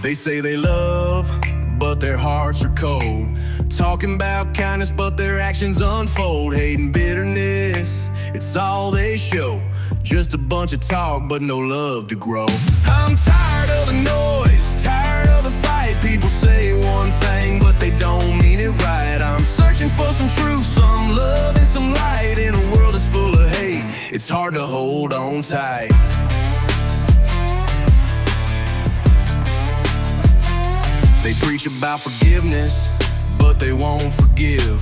They say they love, but their hearts are cold. Talking about kindness, but their actions unfold. Hate and bitterness, it's all they show. Just a bunch of talk, but no love to grow. I'm tired of the noise, tired of the fight. People say one thing, but they don't mean it right. I'm searching for some truth, some love and some light. In a world that's full of hate, it's hard to hold on tight. They preach about forgiveness, but they won't forgive.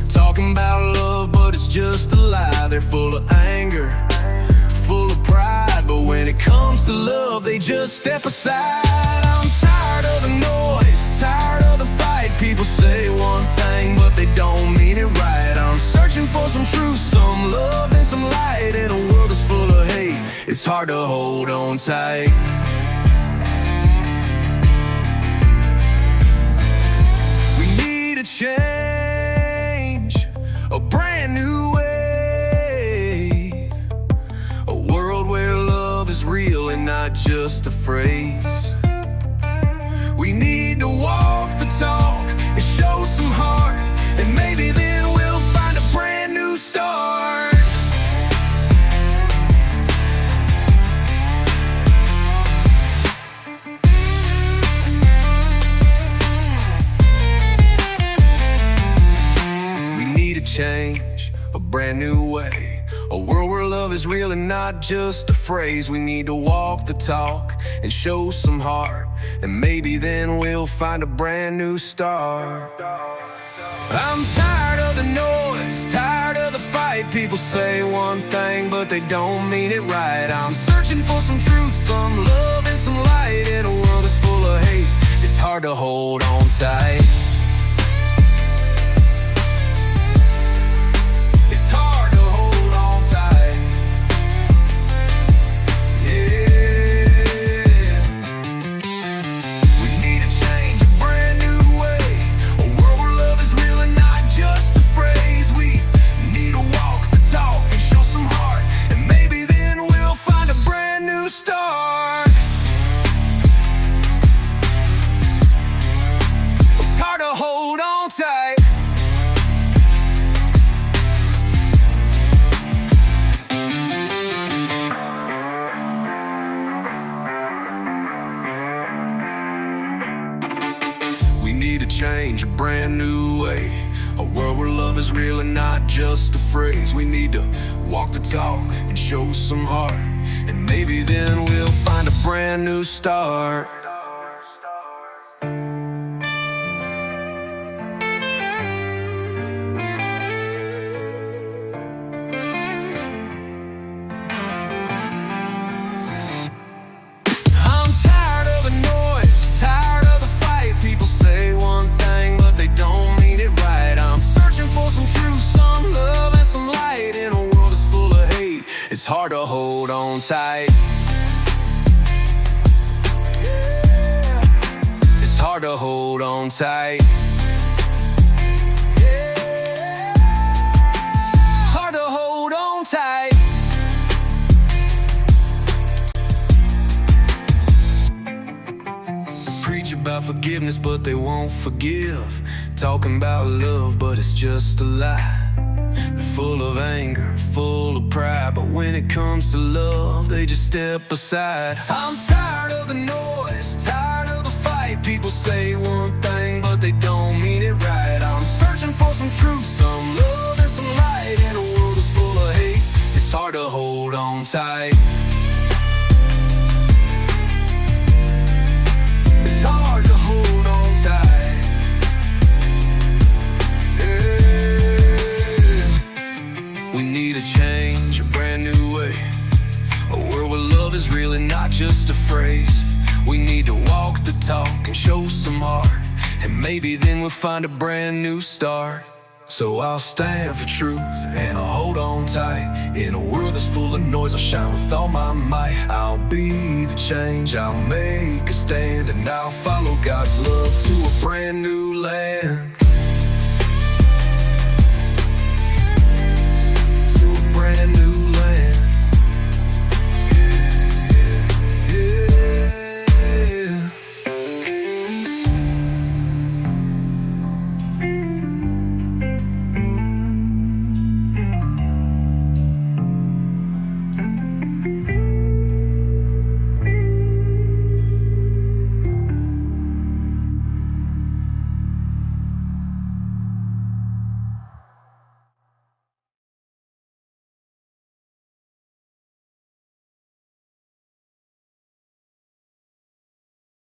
Talking about love, but it's just a lie. They're full of anger, full of pride, but when it comes to love, they just step aside. I'm tired of the noise, tired of the fight. People say one thing, but they don't mean it right. I'm searching for some truth, some love and some light. In a world that's full of hate, it's hard to hold on tight. Change, a brand new way, a world where love is real and not just a phrase. We need to walk the talk and show some heart, and maybe then we'll find a brand new start. Change, a brand new way, a world where love is real and not just a phrase. We need to walk the talk and show some heart, and maybe then we'll find a brand new start. I'm tired of the noise, tired of the fight. People say one thing, but they don't mean it right. I'm searching for some truth, some love and some light. In a world that's full of hate, it's hard to hold on tight. It's hard to hold on tight. Yeah. We need to change, a brand new way, a world where love is real and not just a phrase. We need to walk the talk and show some heart, and maybe then we'll find a brand new start. It's hard to hold on tight. Change, a brand new way, a world where love is real and not just a phrase. We need to walk the talk and show some heart, and maybe then we'll find a brand new start. I'm tired of the noise, tired of the fight. People say one thing, but they don't mean it right. I'm searching for some truth, some love and some light. In a world that's full of hate, it's hard to hold on tight. It's hard to hold on tight. It's hard to hold on tight. Preach about forgiveness, but they won't forgive. Talking about love, but it's just a lie. They're full of anger, full of pride, but when it comes to love, they just step aside. I'm tired of the noise, tired of the fight. People say one thing, but they don't mean it right. I'm searching for some truth, some love and some light. In a world that's full of hate, it's hard to hold on tight. It's hard to hold on tight. Yeah. We need a change, a brand new way, a world where love is real and not just a phrase. We need to walk the talk and show some heart, and maybe then we'll find a brand new start. So I'll stand for truth and I'll hold on tight. In a world that's full of noise, I'll shine with all my might. I'll be the change, I'll make a stand, and I'll follow God's love to a brand new land.